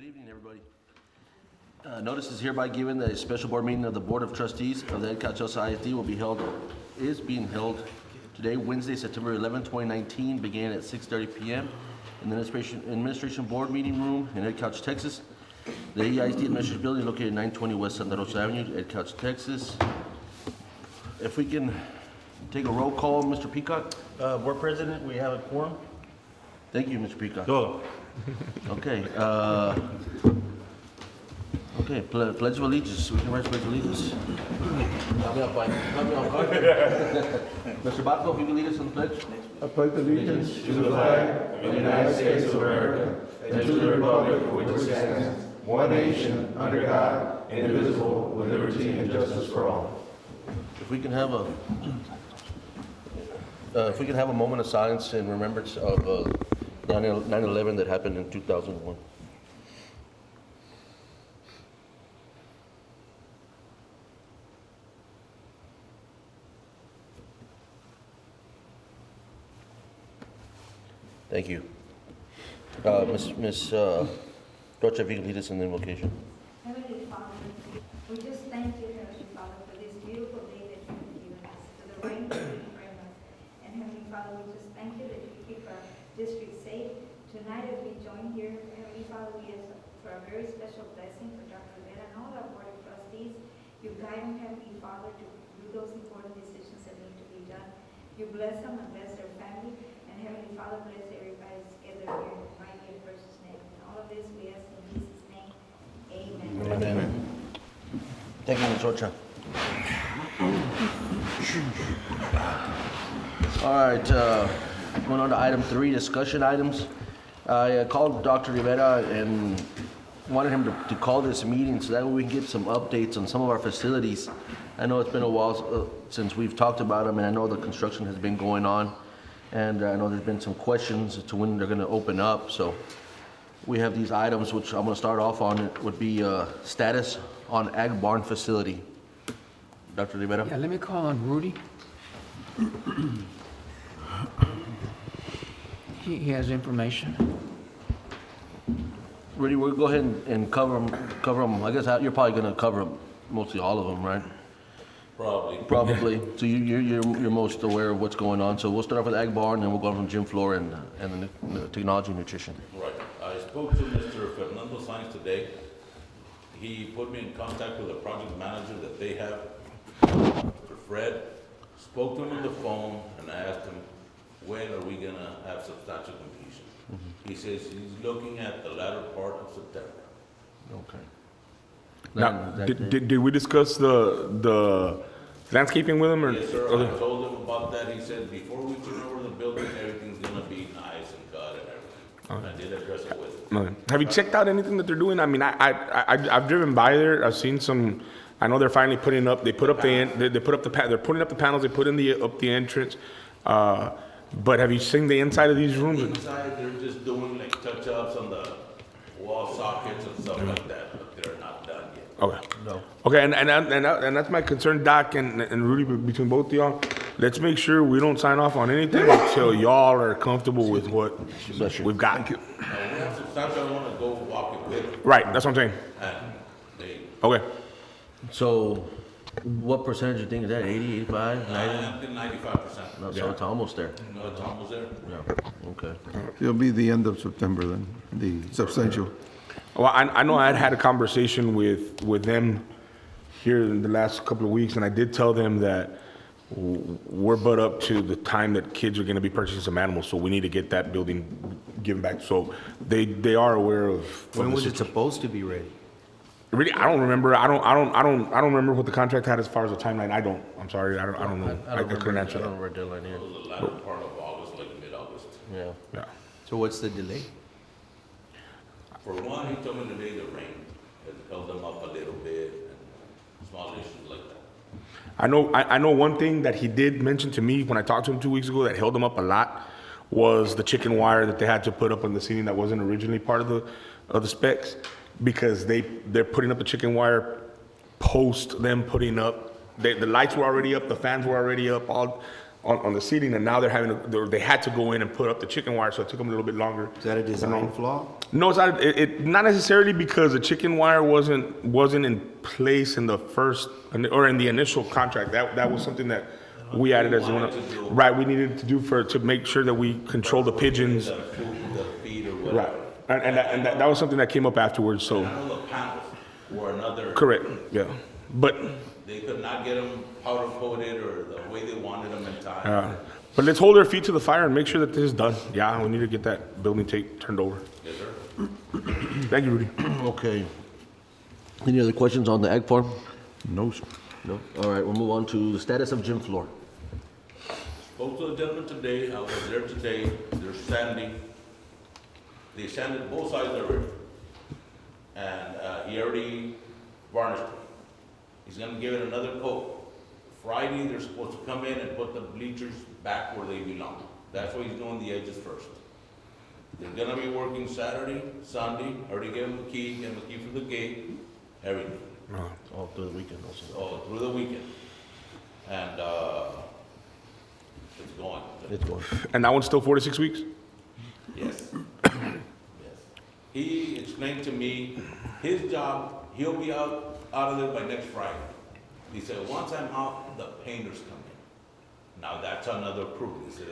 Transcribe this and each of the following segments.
Good evening, everybody. Notice is hereby given that a special board meeting of the Board of Trustees of the Ed Cachosa ISD is being held today, Wednesday, September 11, 2019, beginning at 6:30 p.m. in the Administration Board Meeting Room in Ed Couch, Texas. The EISD Administration Building located at 920 West Santa Rosa Avenue, Ed Couch, Texas. If we can take a roll call, Mr. Peacock. Board President, we have a quorum. Thank you, Mr. Peacock. Go. Okay, okay, pledge of allegiance, we can write pledge of allegiance. Help me out, Mike. Help me out, Mike. Mr. Baco, if you can lead us on the pledge. I pledge allegiance to the flag of the United States of America and to the republic for which it stands, one nation, under God, indivisible, with liberty and justice for all. If we can have a moment of silence in remembrance of 9/11 that happened in 2001. Thank you. Ms. Rocha, if you can lead us in the invocation. Heavenly Father, we just thank you, Heavenly Father, for this beautiful day that you have given us, for the rain that you bring us. And Heavenly Father, we just thank you that you keep our district safe. Tonight as we join here, Heavenly Father, we ask for a very special blessing for Dr. Rivera and all our Board of Trustees. You guide them, Heavenly Father, to do those important decisions that need to be done. You bless them and bless their family. And Heavenly Father, bless everybody together here in my dear precious name. And all of this we ask in Jesus' name. Amen. Amen. Thank you, Ms. Rocha. All right, going on to item 3, discussion items. I called Dr. Rivera and wanted him to call this meeting so that way we can get some updates on some of our facilities. I know it's been a while since we've talked about them, and I know the construction has been going on. And I know there's been some questions as to when they're gonna open up. So we have these items, which I'm gonna start off on. It would be status on Ag Barn facility. Dr. Rivera? Yeah, let me call on Rudy. He has information. Rudy, we'll go ahead and cover them. I guess you're probably gonna cover mostly all of them, right? Probably. So you're most aware of what's going on. So we'll start off with Ag Barn, and then we'll go on from gym floor and the technology and nutrition. Right. I spoke to Mr. Fernando Sainz today. He put me in contact with a project manager that they have, Mr. Fred. Spoke to him on the phone and I asked him, when are we gonna have substantial completion? He says he's looking at the latter part of September. Okay. Now, did we discuss the landscaping with him? Or? Yes, sir. Okay. I told him about that. He said before we turn over the building, everything's gonna be nice and cut and everything. I did address it with him. Okay. Have you checked out anything that they're doing? I mean, I've driven by there. I've seen some. I know they're finally putting up. They put up they put up the they're putting up the panels. They put in up the entrance. But have you seen the inside of these rooms? Inside, they're just doing like touch-ups on the wall sockets and stuff like that, but they're not done yet. Okay. No. Okay, and that's my concern, Doc and Rudy, between both of y'all. Let's make sure we don't sign off on anything until y'all are comfortable with what we've got. Now, we have substantial, I wanna go walk it with them, Right, that's what I'm saying. and they, Okay. So what percentage do you think is that? 80, 85, 90? I think 95%. No, so it's almost there. No, it's almost there. Yeah, okay. It'll be the end of September then, the substantial. Well, I know I had a conversation with them here in the last couple of weeks, and I did tell them that we're but up to the time that kids are gonna be purchasing some animals, so we need to get that building given back. So they are aware of. When the was it situation. supposed to be ready? Really, I don't remember. I don't remember what the contract had as far as the timeline. I'm sorry. I don't know. I couldn't answer I don't that. remember a deadline here. It was the latter part of August, like mid-August. Yeah. Yeah. So what's the delay? For one, he told me today the rain, it held them up a little bit, and small issues like that. I know one thing that he did mention to me when I talked to him 2 weeks ago that held him up a lot was the chicken wire that they had to put up on the ceiling that wasn't originally part of the specs, because they're putting up the chicken wire post them putting up the lights were already up, the fans were already up, all on the seating, and now they're having they had to go in and put up the chicken wire, so it took them a little bit longer. Is that a design flaw? No, it's not. Not necessarily because the chicken wire wasn't in place in the first or in the initial contract. That was something that we added as one. Right, we needed to do to make sure that we control the pigeons. The food, the feed or whatever. Right, and that was something that came up afterwards. So I know the panels were another. correct, yeah, but. They could not get them powder coated or the way they wanted them in time. But let's hold our feet to the fire and make sure that this is done. Yeah, we need to get that building tape turned over. Yes, sir. Thank you, Rudy. Okay. Any other questions on the ag farm? No, sir. No? All right, we'll move on to the status of gym floor. Spoke to the gentleman today, I was there today, they're sanding. They sanded both sides already. And, he already varnished it. He's gonna give it another coat. Friday, they're supposed to come in and put the bleachers back where they belong. That's why he's doing the edges first. They're gonna be working Saturday, Sunday, already gave him the key for the gate, everything. All through the weekend also. All through the weekend. And, it's going. It's going. And that one's still 4 to 6 weeks? Yes. Yes. He explained to me, his job, he'll be out of there by next Friday. He said, once I'm out, the painters come in. Now, that's another crew. He said,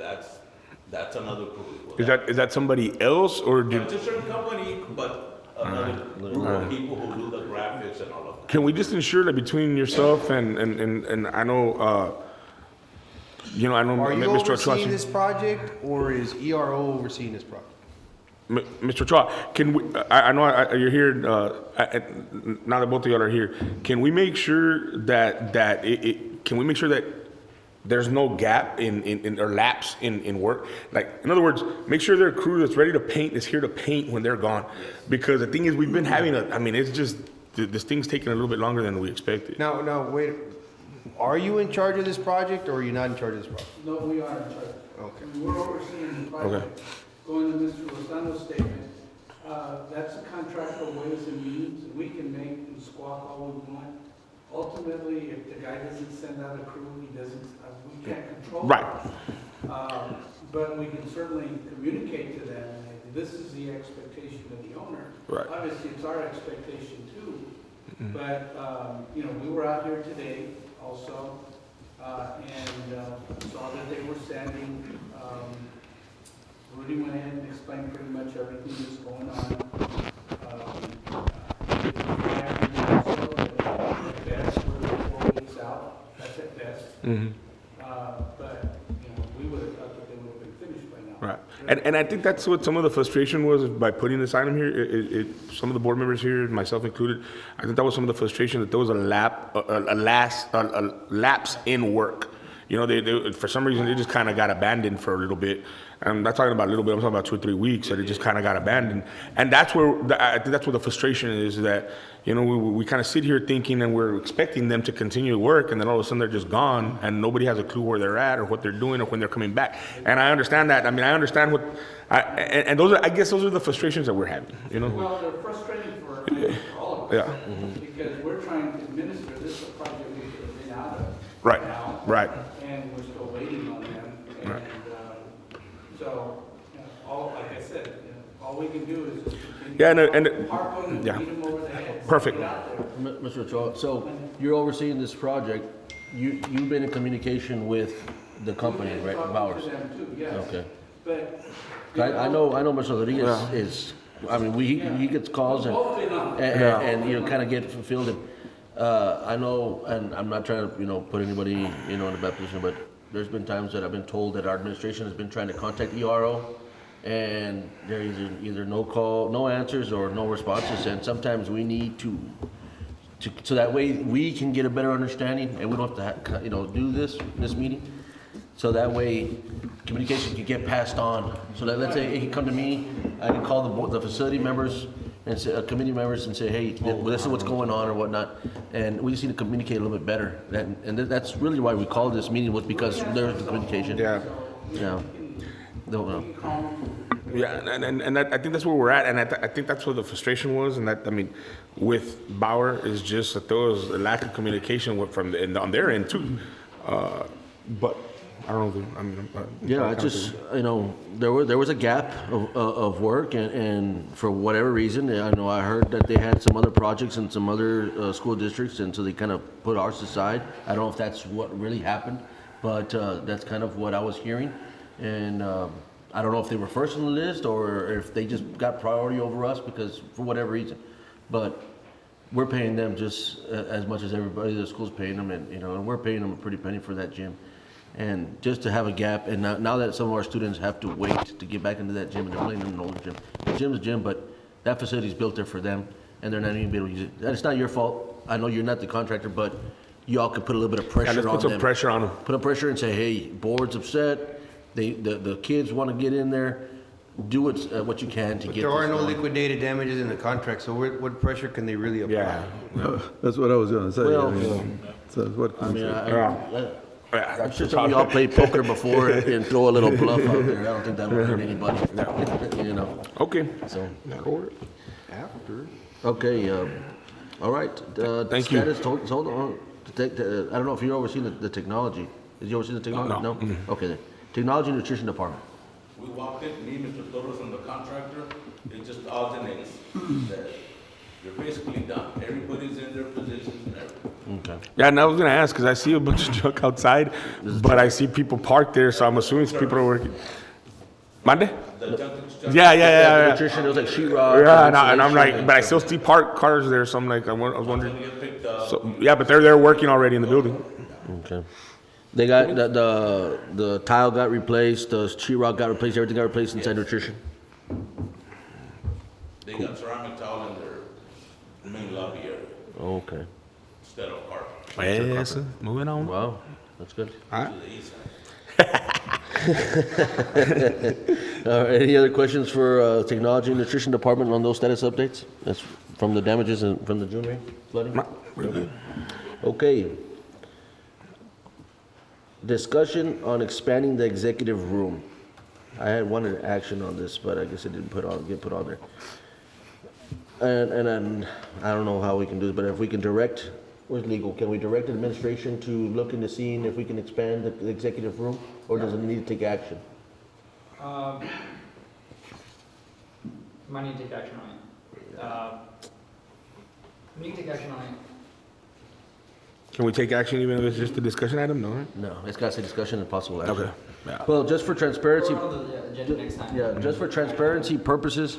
that's another crew. Is that somebody else or It's a certain company, but another group of people who do the graphics and all of that. can we just ensure that between yourself and I know, I know Are you Mr. overseeing Ochoa. this project, or is ERO overseeing this project? Mr. Ochoa, can we, I know you're here, now that both of y'all are here, can we make sure that can we make sure that there's no gap in or lapse in work? Like, in other words, make sure their crew that's ready to paint is here to paint when they're gone. Because the thing is, we've been having it's just, this thing's taking a little bit longer than we expected. Now, wait, are you in charge of this project, or are you not in charge of this project? No, we are in charge. Okay. We're overseeing the project. Going to Mr. Lozano's statement, that's a contractual ways and means. We can make and squawk all we want. Ultimately, if the guy doesn't send out a crew, he doesn't, we can't control Right. that. But we can certainly communicate to them, that this is the expectation of the owner. Right. Obviously, it's our expectation too. But, we were out here today also, and saw that they were sanding. Rudy went ahead and explained pretty much everything that's going on. At best, we're 4 weeks out, that's at best. But, we would have thought that they would have been finished by now. Right. And I think that's what some of the frustration was by putting this item here. Some of the board members here, myself included, I think that was some of the frustration, that there was a lapse in work. They for some reason, they just kind of got abandoned for a little bit. I'm not talking about a little bit, I'm talking about 2 or 3 weeks, that it just kind of got abandoned. And that's where, I think that's where the frustration is, that, we kind of sit here thinking and we're expecting them to continue to work, and then all of a sudden they're just gone, and nobody has a clue where they're at or what they're doing or when they're coming back. And I understand that. I understand and those are, I guess those are the frustrations that we're having, Well, they're frustrating for all of us. Yeah. Because we're trying to administer this project we should have been out of. Right, now, right. And we're still waiting on them. And so, like I said, all we can do is just continue. Yeah, and Harp on and yeah. beat them over the head. Perfect. Get out there. Mr. Ochoa, so you're overseeing this project. You've been in communication with the company, right, Talking Bowers? to them too, yes. Okay. But. I know Mr. Rodriguez is, he gets calls and kind of get fulfilled. And, I know, and I'm not trying to, put anybody, in a bad position, but there's been times that I've been told that our administration has been trying to contact ERO, and there is either no call, no answers, or no responses, and sometimes we need to so that way we can get a better understanding, and we don't have to, do this meeting. So that way, communication can get passed on. So that, let's say, it can come to me, I can call the facility members and say, committee members and say, hey, this is what's going on or whatnot. And we just need to communicate a little bit better. And that's really why we called this meeting, was because there's the communication. Yeah. Yeah. No. Yeah, and I think that's where we're at, and I think that's where the frustration was, and that, with Bauer, is just that there was a lack of communication on their end too. But I don't know. I mean, Yeah, I just, you know, there was a gap of work and for whatever reason, I know I heard that they had some other projects in some other school districts, and so they kind of put ours aside. I don't know if that's what really happened, but that's kind of what I was hearing. And I don't know if they were first on the list or if they just got priority over us because for whatever reason. But we're paying them just as much as everybody, the school's paying them, and, you know, and we're paying them a pretty penny for that gym. And just to have a gap, and now that some of our students have to wait to get back into that gym, and they're playing in an older gym. The gym's a gym, but that facility's built there for them, and they're not even able to use it. That's not your fault. I know you're not the contractor, but y'all could put a little bit of yeah, pressure let's on put some them. pressure on them. Put a pressure and say, hey, board's upset, the kids want to get in there, do what you can to But get there are this no going. liquidated damages in the contract, so what pressure can they really apply? Yeah. That's what I was gonna say. Well, I mean, so what I can we mean, say? Yeah. I'm sure some of y'all played poker before and throw a little bluff out there. I don't think that'll hurt anybody, you know, Okay. so. That'll work. Okay, all right. Thank you. Status, hold on. I don't know if you're overseeing the technology. Is you overseeing the technology? No. Okay then. Technology and Nutrition Department. We walked in, me, Mr. Torres, and the contractor, it just alternates that you're basically done. Everybody's in their positions and everything. Okay. Yeah, and I was gonna ask because I see a bunch of junk outside, but I see people parked there, so I'm assuming it's people are working. Mande? The junk exchange. Yeah. Nutrition, it was like sheetrock. Yeah, and I'm insulation, like, but I still see parked cars there, so I'm like, I was wondering. Get picked up. So, yeah, but they're there working already in the building. Okay. They got, the tile got replaced, the sheetrock got replaced, everything got replaced inside Nutrition? They got ceramic tile in their main lobby area Okay. instead of carpet Yes, moving on. Wow, that's good. to the east side. Any other questions for Technology and Nutrition Department on those status updates? That's from the damages and from the June flooding? Okay. Discussion on expanding the executive room. I had wanted action on this, but I guess it didn't get put on there. And then, I don't know how we can do it, but if we can direct, where's legal? Can we direct administration to look into seeing if we can expand the executive room? Or does it need to take action? Might need to take action on it. We need to take action on it. Can we take action even if it's just a discussion item? No, right? No, it's got to say discussion and possible action. Okay. Yeah. Well, just for transparency, Put it on the agenda next time. yeah, just for transparency purposes,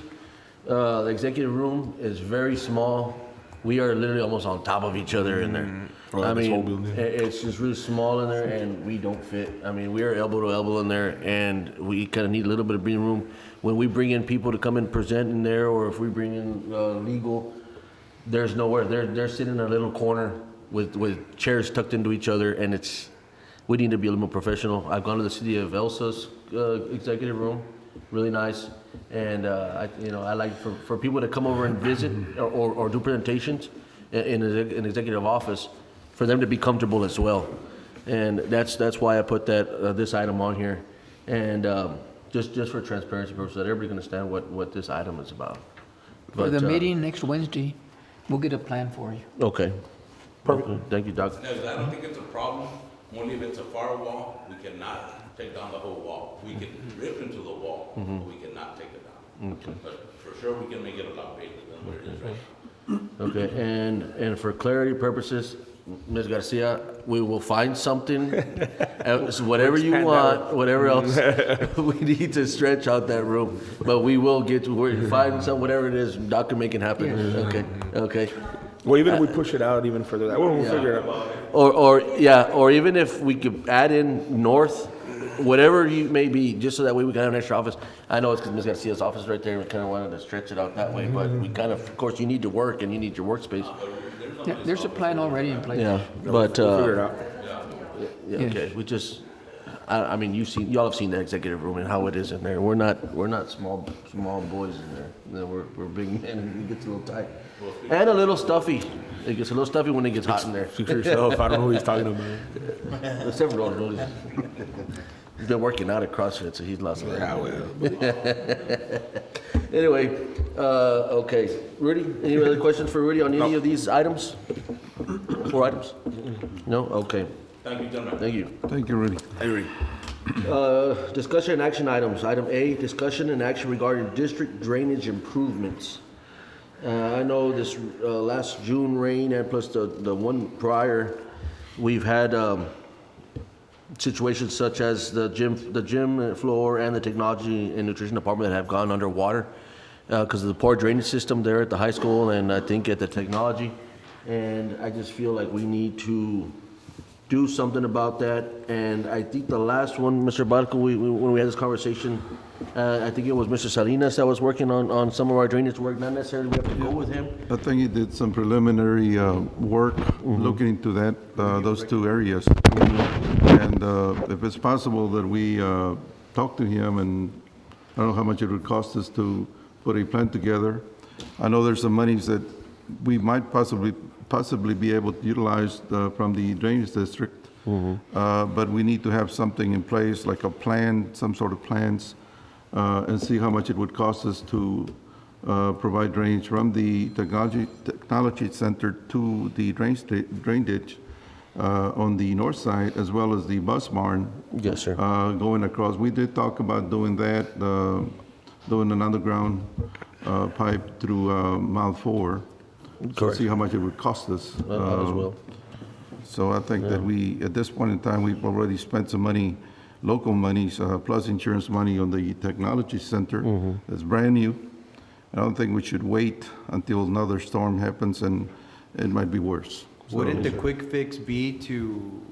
the executive room is very small. We are literally almost on top of each other in there. Well, I this whole mean, building. it's just really small in there and we don't fit. I mean, we are elbow to elbow in there and we kind of need a little bit of breathing room. When we bring in people to come and present in there, or if we bring in legal, there's nowhere. They're sitting in a little corner with chairs tucked into each other, and we need to be a little more professional. I've gone to the city of Elsa's executive room, really nice, and I like for people to come over and visit or do presentations in an executive office, for them to be comfortable as well, and that's why I put this item on here, and just for transparency purposes, that everybody can understand what this item is about. For the But, meeting next Wednesday, we'll get a plan for you. Okay. Perfect. Thank you, Doc. No, I don't think it's a problem, only if it's a firewall, we cannot take down the whole wall. We can rip into the wall, but we cannot take it down. Okay. But for sure, we can make it a lot bigger than what it is right now. Okay, and for clarity purposes, Ms. Garcia, we will find something, else, whatever you want, whatever else, we need to stretch out that room. But we will find some, whatever it is, Doc can make it happen. Okay. Well, even if we push it out even further, we'll Yeah. figure it out. Or even if we could add in north, whatever you may be, just so that way we can have an extra office. I know it's because Ms. Garcia's office right there, we kind of wanted to stretch it out that way, but we kind of course, you need to work and you need your workspace. Yeah, there's a plan already in place. Yeah, but, We'll figure it out. yeah, okay, we just, I mean, y'all have seen the executive room and how it is in there. We're not small boys in there. You know, we're big men and it gets a little tight. And a little stuffy. It gets a little stuffy when it gets hot in there. Speak for yourself. I don't know who he's talking about. Except for Rolls. He's been working out at CrossFit, so he's lost weight. Yeah, well. Anyway, okay. Rudy, any other questions for Rudy on any of these items? 4 items? No? Okay. Thank you, gentlemen. Thank you. Thank you, Rudy. Discussion and action items. Item A, discussion and action regarding district drainage improvements. I know this last June rain and plus the one prior, we've had situations such as the gym floor and the technology and nutrition department that have gone underwater because of the poor drainage system there at the high school and I think at the technology. And I just feel like we need to do something about that. And I think the last one, Mr. Barco, when we had this conversation, I think it was Mr. Salinas that was working on some of our drainage work, not necessarily we have to go with him. I think he did some preliminary work looking into that, those two areas. And if it's possible that we talk to him, and I don't know how much it would cost us to put a plan together. I know there's some monies that we might possibly be able to utilize from the drainage district. But we need to have something in place, like a plan, some sort of plans, and see how much it would cost us to provide drainage from the technology center to the drain ditch on the north side, as well as the bus barn. Yes, sir. Going across. We did talk about doing that, doing an underground pipe through Mile 4. To see how much it would cost us. As well. So I think that at this point in time, we've already spent some money, local monies, plus insurance money on the technology center. That's brand new. I don't think we should wait until another storm happens and it might be worse. Wouldn't the quick fix be to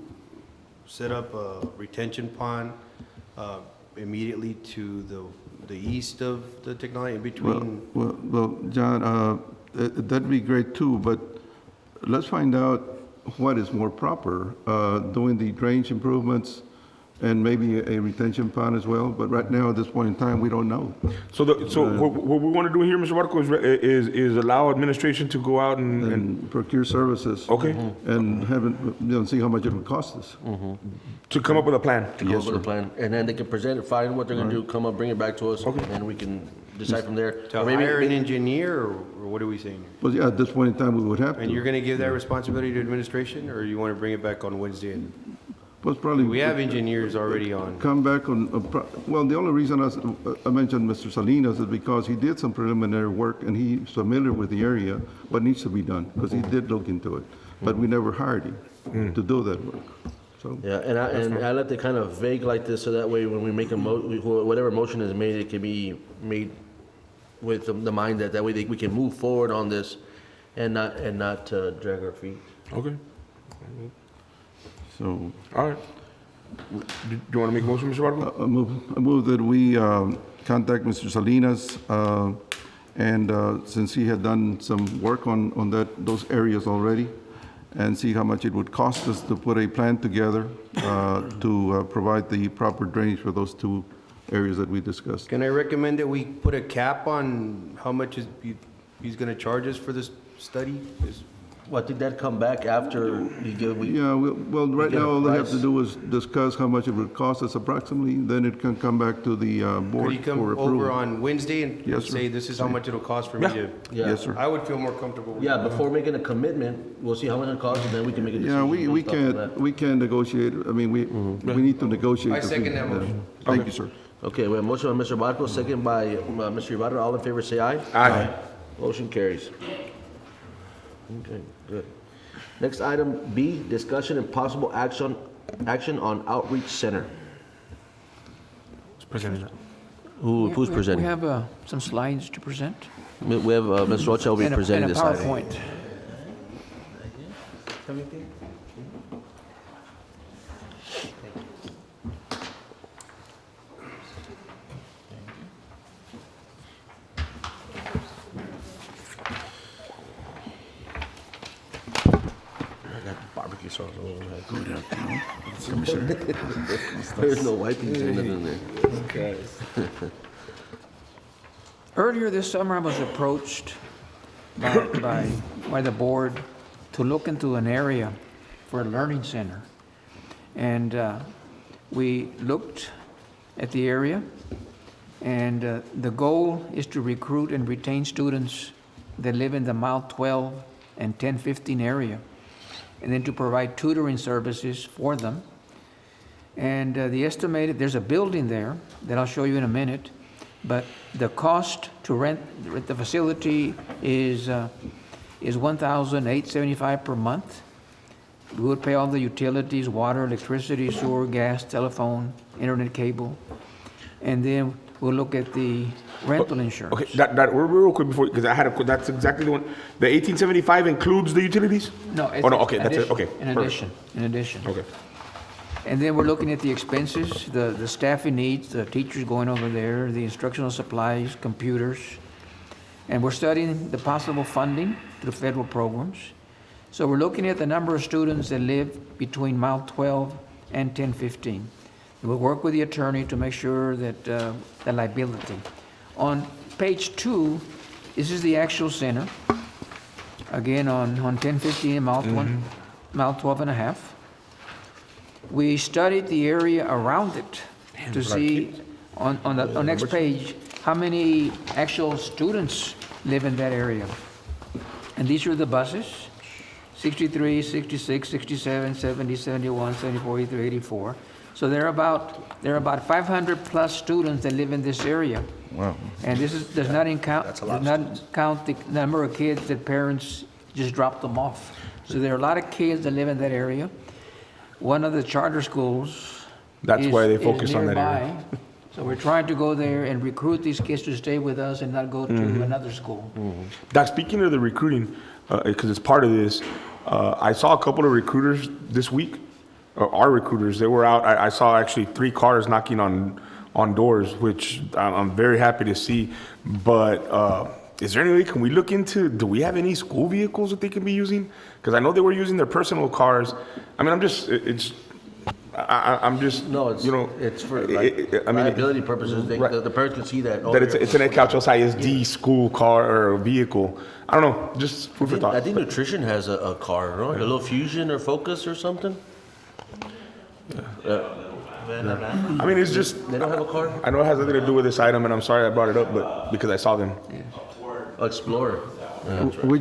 set up a retention pond immediately to the east of the technology, in between? Well, John, that'd be great too, but let's find out what is more proper, doing the drainage improvements and maybe a retention pond as well. But right now, at this point in time, we don't know. So what we want to do here, Mr. Barco, is allow administration to go out and Procure services. Okay. And see how much it would cost us. to come up with a plan. To come up with a plan, and then they can present it, find what they're gonna do, come up, bring it back to us, and we can decide from there. To Or maybe- hire an maybe- engineer, or what are we saying? But yeah, at this point in time, we would have to. And you're gonna give that responsibility to administration, or you wanna bring it back on Wednesday? And Well, it's probably. we have engineers already on. Come back on, well, the only reason I mentioned Mr. Salinas is because he did some preliminary work and he's familiar with the area, what needs to be done, because he did look into it. But we never hired him to do that work, so. Yeah, and I left it kind of vague like this, so that way when we make a whatever motion is made, it can be made with the mind that way we can move forward on this and not drag our feet. Okay. So, All right. Do you want to make a motion, Mr. Barco? I move that we contact Mr. Salinas, and since he had done some work on those areas already, and see how much it would cost us to put a plan together to provide the proper drainage for those two areas that we discussed. Can I recommend that we put a cap on how much he's gonna charge us for this study? Well, I think that'd come back after you give, Yeah, well, right get a now, all they have to price. do is discuss how much it would cost us approximately, then it can come back to the Could board he come for over approval. on Wednesday and Yes, sir. say, this is how much it'll cost for me to? yeah. Yes, sir. I would feel more comfortable with Yeah, that. before making a commitment, we'll see how much it costs, and then we can make a decision. Yeah, we based off of that. can't negotiate, I mean, we need to negotiate. I second that motion. Thank you, sir. Okay, we have a motion by Mr. Barco, second by Mr. Ibarra. All in favor, say aye. Aye. Motion carries. Okay, good. Next item, B, discussion and possible action on outreach center. Who's presenting that? Who's presenting? We have some slides to present. We have, Ms. Rocha will be And a- presenting and a this item. PowerPoint. I got barbecue sauce all over my There's no wiping in there. Earlier this summer, I was approached by the board to look into an area for a learning center. And we looked at the area, and the goal is to recruit and retain students that live in the Mile 12 and 1015 area. and then to provide tutoring services for them. And the estimated, there's a building there that I'll show you in a minute, but the cost to rent the facility is $1,875 per month. We would pay all the utilities, water, electricity, sewer, gas, telephone, internet cable. And then we'll look at the rental insurance. Okay, that, real quick before, because I had that's exactly the one. The 1875 includes the utilities? No, it's Oh, no, okay, that's it, addition, okay. in perfect. addition. Okay. And then we're looking at the expenses, the staffing needs, the teachers going over there, the instructional supplies, computers. And we're studying the possible funding through federal programs. So we're looking at the number of students that live between mile 12 and 1015. We'll work with the attorney to make sure that the liability. On page 2, this is the actual center. Again, on 1015, mile 12 and a half. We studied the area around it to see on the next page how many actual students live in that area. And these are the buses: 63, 66, 67, 70, 71, 74, 83, 84. So there are about 500 plus students that live in this area. Wow. And this does not count the number of kids that parents just drop them off. So there are a lot of kids that live in that area. One of the charter schools That's why they is focus on that area. nearby. So we're trying to go there and recruit these kids to stay with us and not go to another school. Doc, speaking of the recruiting, because it's part of this, I saw a couple of recruiters this week, our recruiters. They were out. I saw actually 3 cars knocking on doors, which I'm very happy to see. But is there any way, can we look into, do we have any school vehicles that they can be using? Because I know they were using their personal cars. I mean, I'm just, No, it's, you know, it's for like liability purposes. right. The parents can see that. that it's an Ed Cauchos ISD school car or vehicle. I don't know, just food for thought. I think nutrition has a car, no? Like a little Fusion or Focus or something. I mean, it's just, They don't have a car. I know it has nothing to do with this item, and I'm sorry I brought it up, but because I saw them. Explorer. We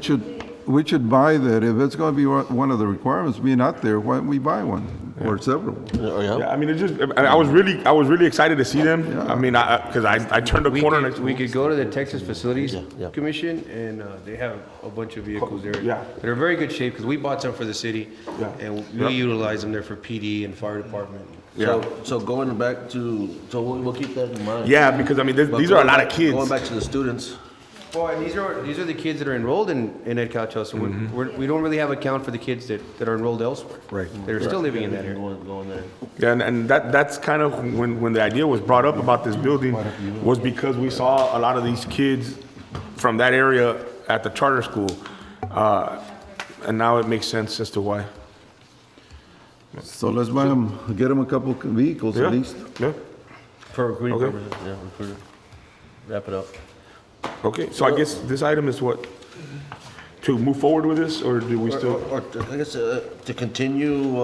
should buy that. If it's going to be one of the requirements being out there, why don't we buy one or several? Oh, yeah. Yeah, I mean, it just, I was really excited to see them. I mean, because I turned a corner next We could go to the Texas Facilities yeah. Commission, and they have a bunch of vehicles there. Yeah. They're in very good shape, because we bought some for the city, Yeah. and we utilize them there for PD and fire department. So going back to, so we'll keep that in mind. Yeah, because I mean, But these are a going lot of back- kids. Going back to the students. Well, and these are the kids that are enrolled in Ed Cauchos, so we don't really have a count for the kids that are enrolled elsewhere. Right. They're still living in that area. Going there. Yeah, and that's kind of when the idea was brought up about this building was because we saw a lot of these kids from that area at the charter school, and now it makes sense as to why. So let's buy them, get them a couple vehicles Yeah. at least. Yeah. For recruiting Okay. purposes, yeah, recruiting. Wrap it up. Okay. So I guess this item is what, to move forward with this, or do we still? Or I guess to continue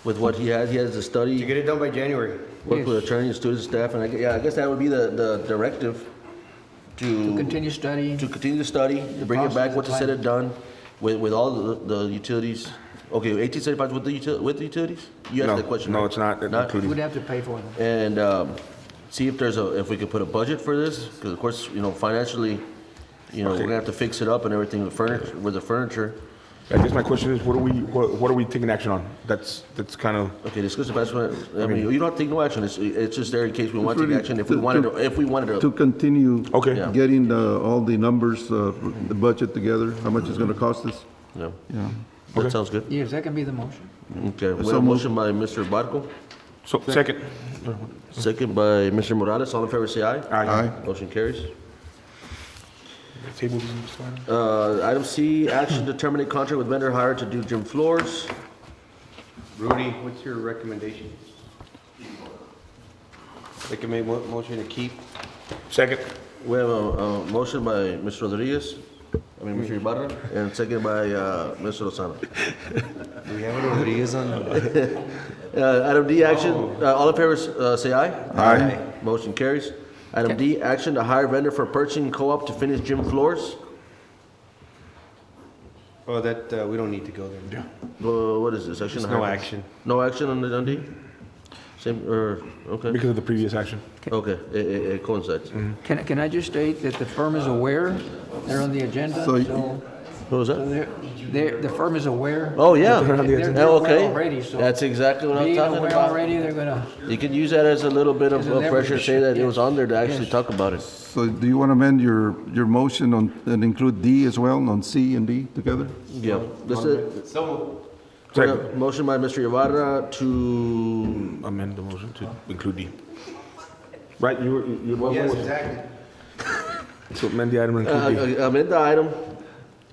with what he has the To study, get it done by January. work with attorneys, students, staff, and I guess that would be the directive to Continue studying. to continue the study, to bring it back, what said and done, with all the utilities. Okay, 1875 with the utilities? You asked No, that question. no, right? it's not We'd included. have to pay for them. And see if we could put a budget for this, because of course, financially, we're gonna have to fix it up and everything with the furniture. I guess my question is, what are we taking action on? That's kind of. Okay, discuss the best one. I mean, you don't have to take no action. It's just there in case we want to take really action. If we wanted To to. continue Okay. Yeah. getting all the numbers, the budget together, how much it's going to cost us. Yeah, Yeah. that sounds good. Yes, that can be the motion. Okay, we have So a moved. motion by Mr. Barco, So, second. second by Mr. Morales. All in favor, say aye. Aye. Motion carries. Table these, Mr. Adams. Item C, action to terminate contract with vendor hired to do gym floors. Rudy, what's your recommendation? They can make motion to keep. Second. We have a motion by Mr. Rodriguez, Mr. Ibarra, and second by Mr. Lozano. Do we have any Rodriguez on? Item D, action, all in favor, say aye. Aye. Motion carries. Item D, action to hire vendor for purchasing co-op to finish gym floors. Oh, that, we don't need to go there. What is this, section? There's no action. No action on D? Same, okay, Because of the previous action. okay, it coincides. Can I just state that the firm is aware, they're on the agenda, So so What was so that? the firm is aware. Oh, yeah. They're Yeah, aware okay. already, so That's exactly what I'm being talking aware about. already, they're gonna, You can use that as a little bit of As a leverage. pressure, say that it was Yes. on there to actually Yes. talk about it. So do you want to amend your motion on, and include D as well, on C and D together? Yeah, this is, Second. motion by Mr. Ibarra to, Amend the motion to include D. Right, you were. Yes, exactly. So amend the item and include D. amend the item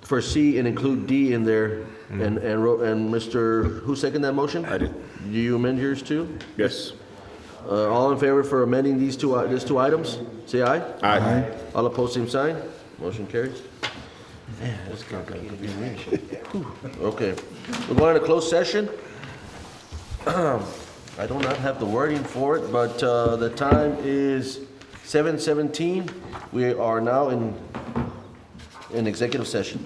for C and include D in there, and Mr., who seconded that motion? I did. Do you amend yours too? Yes. All in favor for amending these two items, say aye. Aye. All opposed, same sign. Motion carries. Man, this guy got to be rich. Okay, we're going to closed session. I do not have the wording for it, but the time is 7:17. We are now in executive session.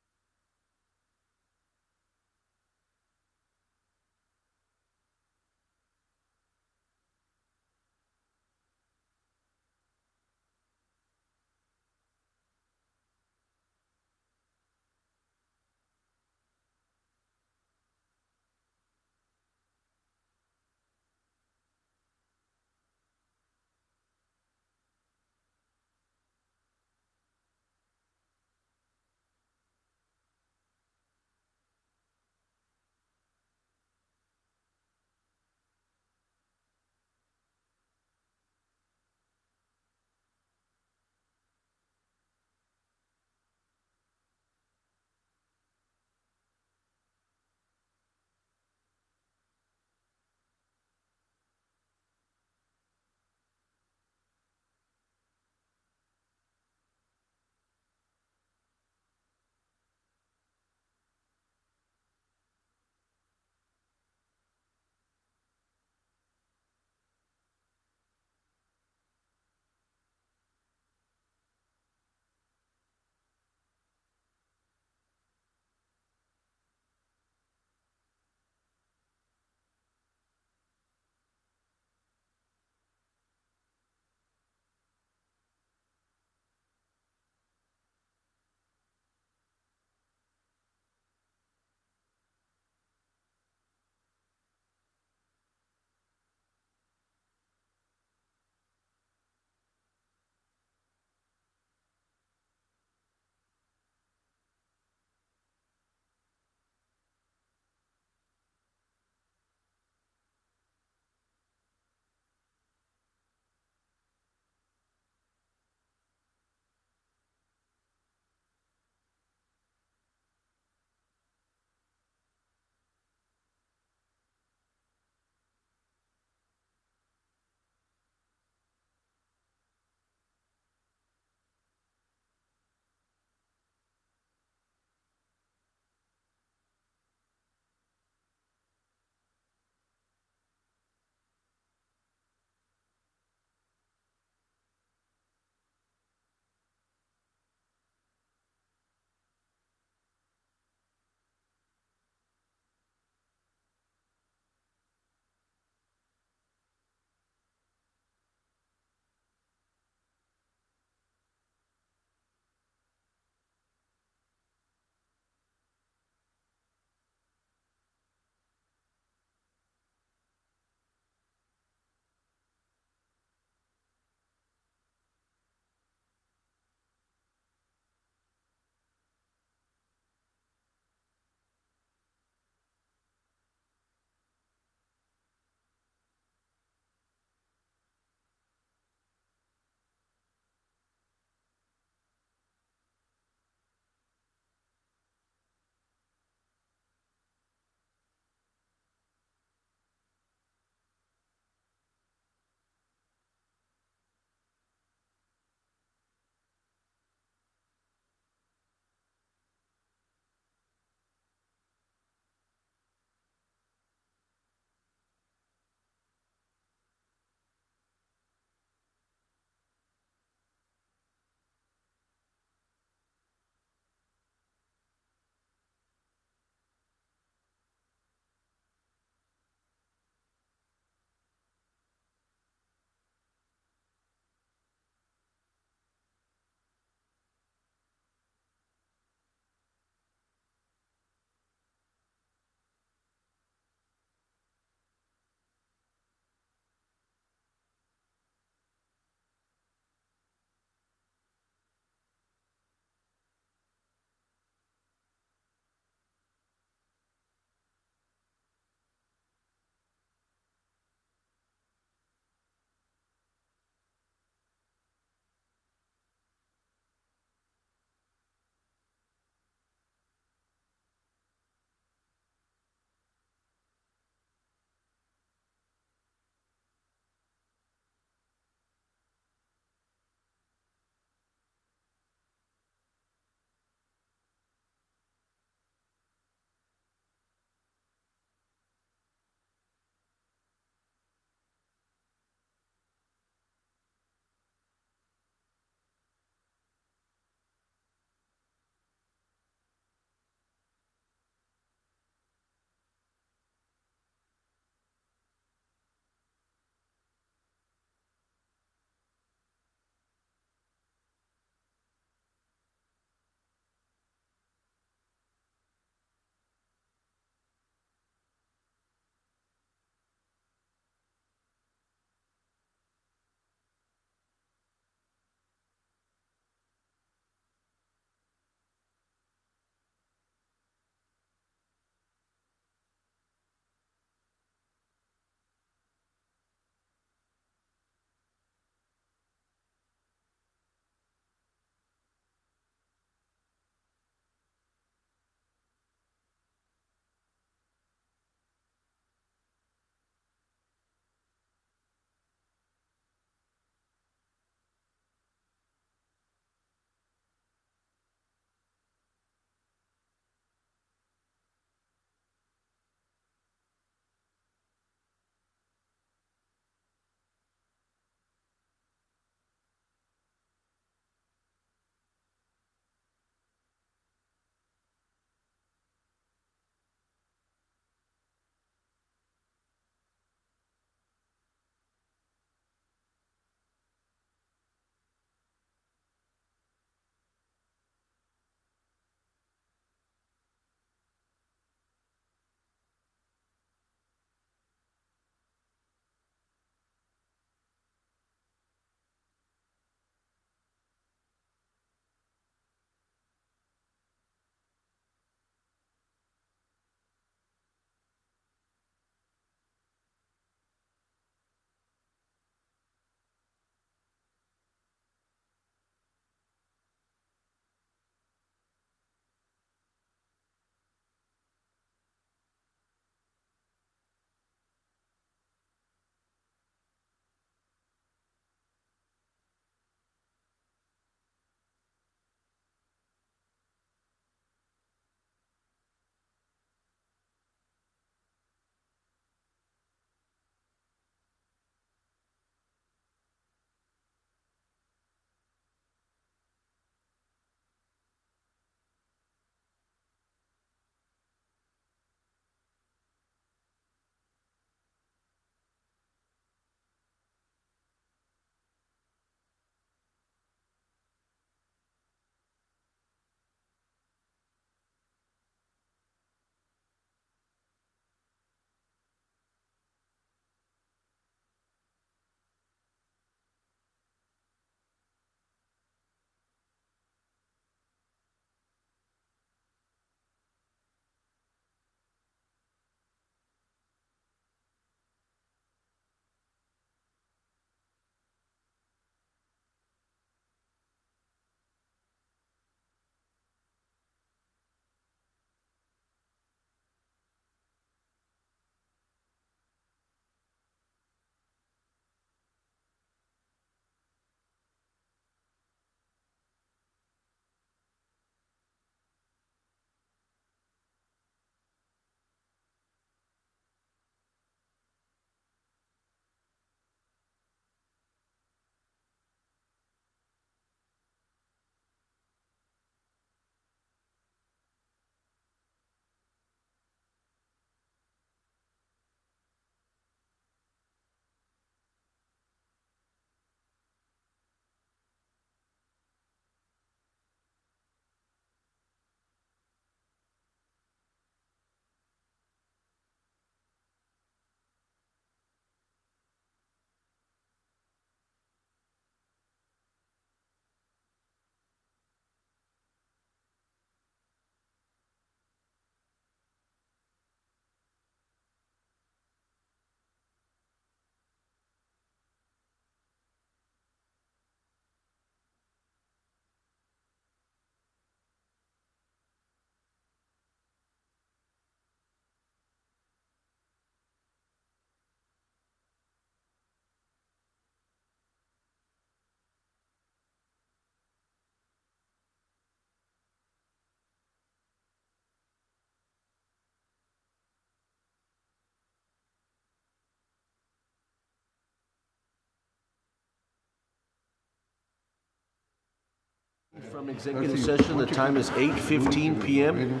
from executive session. The time is 8:15 PM.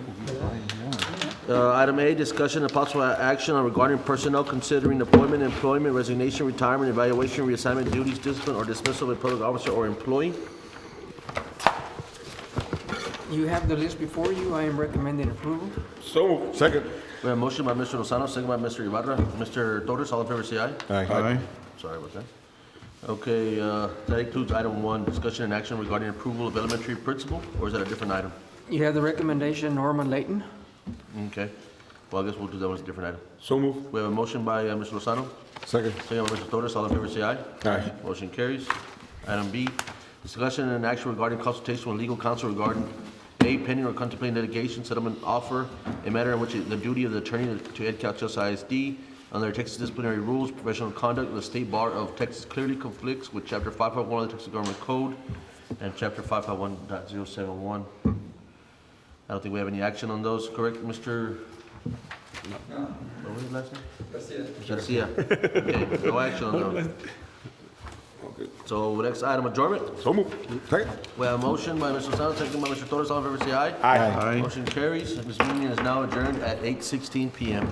Item A, discussion and possible action on regarding personnel considering appointment, employment, resignation, retirement, evaluation, reassignment, duties, discipline, or dismissal of a public officer or employee. You have the list before you. I am recommending approval. So, second. We have a motion by Mr. Lozano, second by Mr. Ibarra. Mr. Torres, all in favor, say aye. Aye. Sorry about that. Okay, that includes item 1, discussion and action regarding approval of elementary principal, or is that a different item? You have the recommendation, Norman Layton. Okay, well, I guess we'll do that one as a different item. So move. We have a motion by Mr. Lozano, Second. second by Mr. Torres, all in favor, say aye. Aye. Motion carries. Item B, discussion and action regarding consultation with legal counsel regarding A, pending or contemplating litigation, settlement offer, a matter in which the duty of the attorney to Ed Calchas ISD under Texas disciplinary rules, professional conduct of the State Bar of Texas clearly conflicts with Chapter 551 of the Texas Government Code and Chapter 551.071. I don't think we have any action on those, correct, Mr.? What was his last name? Garcia. Okay, no action on those. So next item, adjournment. So move. Second. We have a motion by Mr. Lozano, second by Mr. Torres, all in favor say aye. Aye. Motion carries. This meeting is now adjourned at 8:16 PM.